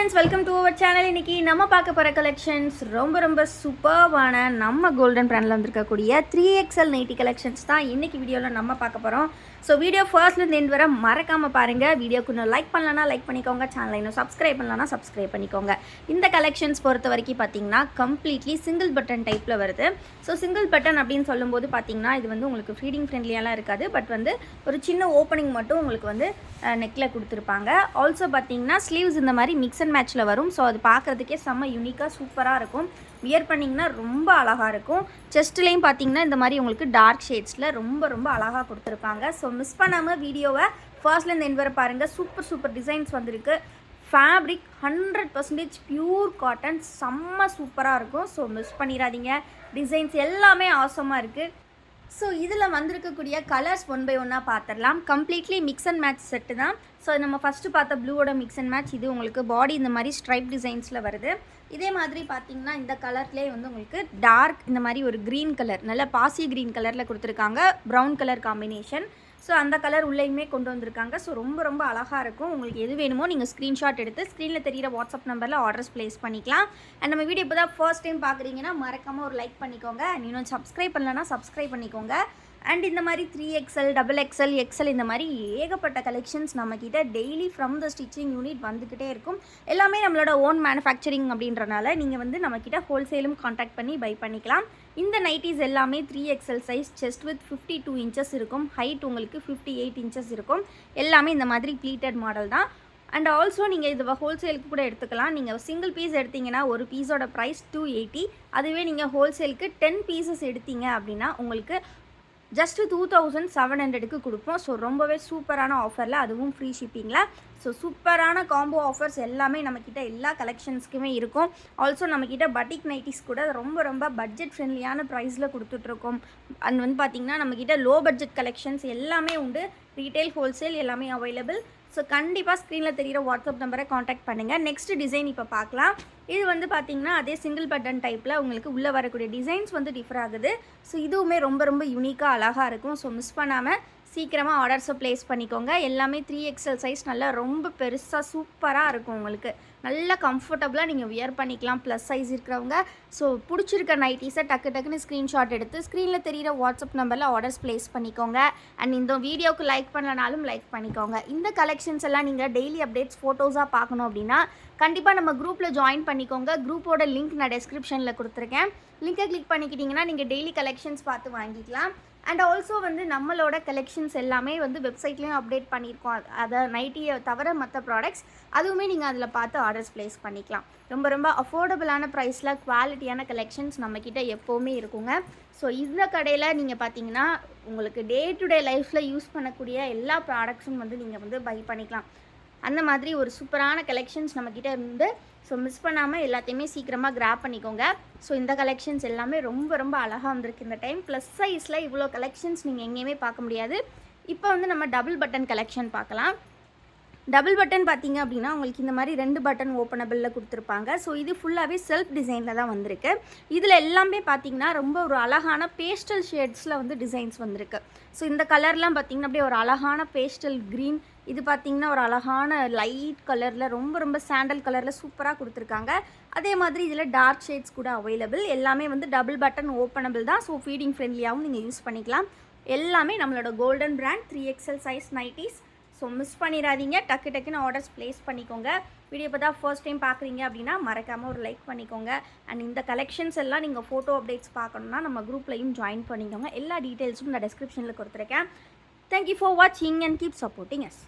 Friends, welcome to our channel. இன்றைக்கி நம்ம பார்க்க போகிற கலெக்ஷன்ஸ் ரொம்ப சூப்பர்வான நம்ம கோல்டன் பிராண்டில் வந்திருக்கக்கூடிய 3XL நைட்டி கலெக்ஷன்ஸ் தான் இன்றைக்கி வீடியோவில் நம்ம பார்க்க போகிறோம். ஸோ வீடியோ ஃபர்ஸ்ட்லேருந்து எண்ட் வர மறக்காமல் பாருங்கள். வீடியோக்கு இன்னும் லைக் பண்ணலன்னா லைக் பண்ணிக்கோங்க, சேனலை இன்னும் சப்ஸ்கிரைப் பண்ணலன்னா சப்ஸ்கிரைப் பண்ணிக்கோங்க. இந்த கலெக்ஷன்ஸ் பொறுத்த வரைக்கும் பார்த்தீங்கன்னா கம்ப்ளீட்லி சிங்கிள் பட்டன் டைப்பில் வருது. ஸோ சிங்கிள் பட்டன் அப்படின்னு சொல்லும்போது பார்த்தீங்கன்னா இது வந்து உங்களுக்கு ஃபீடிங் ஃப்ரெண்ட்லியெல்லாம் இருக்காது. பட் வந்து ஒரு சின்ன ஓப்பனிங் மட்டும் உங்களுக்கு வந்து நெக்கில் கொடுத்துருப்பாங்க. ஆல்சோ பார்த்தீங்கன்னா ஸ்லீவ்ஸ் இந்த மாதிரி மிக்ஸ் அண்ட் மேட்ச்சில் வரும். ஸோ அது பார்க்குறதுக்கே செம்ம யூனிக்காக சூப்பராக இருக்கும். வியர் பண்ணிங்கன்னா ரொம்ப அழகாக இருக்கும். செஸ்ட்லேயும் பார்த்தீங்கன்னா இந்த மாதிரி உங்களுக்கு டார்க் ஷேட்ஸில் ரொம்ப அழகாக கொடுத்துருப்பாங்க. ஸோ மிஸ் பண்ணாமல் வீடியோவை ஃபர்ஸ்ட்லேருந்து எண்ட் வரை பாருங்கள். சூப்பர் டிசைன்ஸ் வந்திருக்கு. ஃபேப்ரிக் 100% பியூர் காட்டன், செம்ம சூப்பராக இருக்கும். ஸோ மிஸ் பண்ணிடாதீங்க. டிசைன்ஸ் எல்லாமே ஆசமாக இருக்குது. ஸோ இதில் வந்திருக்கக்கூடிய கலர்ஸ் ஒன் பை ஒன்னாக பார்த்துடலாம். Completely mix and match set தான். ஸோ நம்ம ஃபஸ்ட்டு பார்த்த ப்ளூவோட மிக்ஸ் அண்ட் மேட்ச், இது உங்களுக்கு பாடி இந்த மாதிரி ஸ்ட்ரைப் டிசைன்ஸில் வருது. இதே மாதிரி பார்த்தீங்கன்னா இந்த கலர்லேயே வந்து உங்களுக்கு டார்க் இந்த மாதிரி ஒரு க்ரீன் கலர், நல்ல பாசி க்ரீன் கலரில் கொடுத்துருக்காங்க. Brown colour combination. ஸோ அந்த கலர் உள்ளேயுமே கொண்டு வந்திருக்காங்க. ஸோ ரொம்ப அழகாக இருக்கும். உங்களுக்கு எது வேணுமோ நீங்கள் ஸ்க்ரீன்ஷாட் எடுத்து ஸ்க்ரீனில் தெரிகிற வாட்ஸ்அப் நம்பரில் ஆர்டர்ஸ் ப்ளேஸ் பண்ணிக்கலாம். அண்ட் நம்ம வீடியோ இப்போ தான் ஃபர்ஸ்ட் டைம் பார்க்குறீங்கன்னா மறக்காமல் ஒரு லைக் பண்ணிக்கோங்க. அண்ட் இன்னும் சப்ஸ்கிரைப் பண்ணலன்னா சப்ஸ்கிரைப் பண்ணிக்கோங்க. அண்ட் இந்த மாதிரி 3XL, XXL, XL இந்த மாதிரி ஏகப்பட்ட கலெக்ஷன்ஸ் நம்மக்கிட்ட daily from the stitching unit வந்துக்கிட்டே இருக்கும். எல்லாமே நம்மளோட ஓன் மேனுஃபேக்சரிங் அப்படின்றனால நீங்கள் வந்து நம்மக்கிட்ட ஹோல்சேலும் கான்டாக்ட் பண்ணி பை பண்ணிக்கலாம். இந்த நைட்டிஸ் எல்லாமே 3XL size, chest with 52 inches இருக்கும். ஹைட் உங்களுக்கு 58 இன்ச்சஸ் இருக்கும். எல்லாமே இந்த மாதிரி ப்ளீட்டட் மாடல் தான். அண்ட் ஆல்சோ நீங்கள் இது ஹோல்சேலுக்கு கூட எடுத்துக்கலாம். நீங்கள் சிங்கிள் பீஸ் எடுத்திங்கன்னா ஒரு பீஸோட ப்ரைஸ் 280. அதுவே நீங்கள் ஹோல்சேலுக்கு 10 பீசஸ் எடுத்தீங்க அப்படின்னா உங்களுக்கு ஜஸ்ட்டு 2700க்கு கொடுப்போம். ஸோ ரொம்பவே சூப்பரான ஆஃபரில், அதுவும் ஃப்ரீ ஷிப்பிங்கில். ஸோ சூப்பரான காம்போ ஆஃபர்ஸ் எல்லாமே நம்மக்கிட்ட எல்லா கலெக்ஷன்ஸ்க்குமே இருக்கும். ஆல்சோ நம்மக்கிட்ட பட்டிக் நைட்டிஸ் கூட ரொம்ப பட்ஜெட் ஃப்ரெண்ட்லியான ப்ரைஸில் கொடுத்துட்ருக்கோம். அண்ட் வந்து பார்த்திங்கன்னா நம்மக்கிட்ட லோ பட்ஜெட் கலெக்ஷன்ஸ் எல்லாமே உண்டு. ரீட்டைல், ஹோல்சேல் எல்லாமே அவைலபிள். ஸோ கண்டிப்பாக ஸ்க்ரீனில் தெரிகிற வாட்ஸ்அப் நம்பரை காண்டாக்ட் பண்ணுங்கள். நெக்ஸ்ட் டிசைன் இப்போ பார்க்கலாம். இது வந்து பார்த்திங்கன்னா அதே சிங்கிள் பட்டன் டைப்பில் உங்களுக்கு உள்ளே வரக்கூடிய டிசைன்ஸ் வந்து டிஃபர் ஆகுது. ஸோ இதுவுமே ரொம்ப யூனிக்காக அழகாக இருக்கும். ஸோ மிஸ் பண்ணாமல் சீக்கிரமாக ஆர்டர்ஸை ப்ளேஸ் பண்ணிக்கோங்க. எல்லாமே 3XL சைஸ், நல்லா ரொம்ப பெருசாக சூப்பராக இருக்கும். உங்களுக்கு நல்லா கம்ஃபர்டபுளாக நீங்கள் வியர் பண்ணிக்கலாம், ப்ளஸ் சைஸ் இருக்கிறவங்க. ஸோ பிடிச்சிருக்க நைட்டிஸை டக்குன்னு ஸ்க்ரீன்ஷாட் எடுத்து ஸ்க்ரீனில் தெரிகிற வாட்ஸ்அப் நம்பரில் ஆர்டர்ஸ் ப்ளேஸ் பண்ணிக்கோங்க. அண்ட் இந்த வீடியோவுக்கு லைக் பண்ணலனாலும் லைக் பண்ணிக்கோங்க. இந்த கலெக்ஷன்ஸ் எல்லாம் நீங்கள் டெய்லி அப்டேட்ஸ் ஃபோட்டோஸாக பார்க்கணும் அப்படின்னா கண்டிப்பாக நம்ம குரூப்பில் ஜாயின் பண்ணிக்கோங்க. குரூப்போட லிங்க் நான் டெஸ்கிரிப்ஷனில் கொடுத்துருக்கேன். லிங்கை கிளிக் பண்ணிக்கிட்டிங்கன்னா நீங்கள் டெய்லி கலெக்ஷன்ஸ் பார்த்து வாங்கிக்கலாம். அண்ட் ஆல்சோ வந்து நம்மளோட கலெக்ஷன்ஸ் எல்லாமே வந்து வெப்சைட்லேயும் அப்டேட் பண்ணியிருக்கோம். அதை நைட்டியை தவிர மற்ற ப்ராடக்ட்ஸ் அதுவுமே நீங்கள் அதில் பார்த்து ஆர்டர்ஸ் ப்ளேஸ் பண்ணிக்கலாம். ரொம்ப அஃபோர்டபுளான ப்ரைஸில் குவாலிட்டியான கலெக்ஷன்ஸ் நம்மக்கிட்ட எப்போவுமே இருக்குங்க. ஸோ இந்த கடையில் நீங்கள் பார்த்தீங்கன்னா உங்களுக்கு டே டு டே லைஃப்பில் யூஸ் பண்ணக்கூடிய எல்லா ப்ராடக்ட்ஸும் வந்து நீங்கள் வந்து பை பண்ணிக்கலாம். அந்த மாதிரி ஒரு சூப்பரான கலெக்ஷன்ஸ் நம்மக்கிட்ட இருந்து. ஸோ மிஸ் பண்ணாமல் எல்லாத்தையுமே சீக்கிரமாக கிராப் பண்ணிக்கோங்க. ஸோ இந்த கலெக்ஷன்ஸ் எல்லாமே ரொம்ப அழகாக வந்திருக்கு இந்த டைம். ப்ளஸ் சைஸில் இவ்வளோ கலெக்ஷன்ஸ் நீங்கள் எங்கேயுமே பார்க்க முடியாது. இப்போ வந்து நம்ம டபுள் பட்டன் கலெக்ஷன் பார்க்கலாம். டபுள் பட்டன் பார்த்தீங்க அப்படின்னா உங்களுக்கு இந்த மாதிரி 2 பட்டன் ஓப்பனபிளில் கொடுத்துருப்பாங்க. ஸோ இது ஃபுல்லாகவே செல்ஃப் டிசைனில் தான் வந்திருக்கு. இதில் எல்லாமே பார்த்தீங்கன்னா ரொம்ப ஒரு அழகான பேஸ்டல் ஷேட்ஸில் வந்து டிசைன்ஸ் வந்திருக்கு. ஸோ இந்த கலர்லாம் பார்த்தீங்கன்னா அப்படியே ஒரு அழகான பேஸ்டல் க்ரீன், இது பார்த்திங்கன்னா ஒரு அழகான லைட் கலரில் ரொம்ப சாண்டல் கலரில் சூப்பராக கொடுத்துருக்காங்க. அதே மாதிரி இதில் டார்க் ஷேட்ஸ் கூட அவைலபிள். எல்லாமே வந்து டபுள் பட்டன் ஓப்பனபிள் தான். ஸோ ஃபீடிங் ஃப்ரெண்ட்லியாகவும் நீங்கள் யூஸ் பண்ணிக்கலாம். எல்லாமே நம்மளோட golden brand 3XL size nighties. So miss பண்ணிடாதீங்க. டக்குன்னு ஆர்டர்ஸ் ப்ளேஸ் பண்ணிக்கோங்க. வீடியோ இப்போ தான் ஃபர்ஸ்ட் டைம் பார்க்குறீங்க அப்படின்னா மறக்காமல் ஒரு லைக் பண்ணிக்கோங்க. அண்ட் இந்த கலெக்ஷன்ஸ் எல்லாம் நீங்கள் ஃபோட்டோ அப்டேட்ஸ் பார்க்கணுன்னா நம்ம குரூப்லையும் ஜாயின் பண்ணிக்கோங்க. எல்லா டீட்டெயில்ஸும் நான் டெஸ்கிரிப்ஷனில் கொடுத்துருக்கேன். தேங்க்யூ ஃபார் வாட்சிங் அண்ட் கீப் சப்போர்ட்டிங் அஸ்.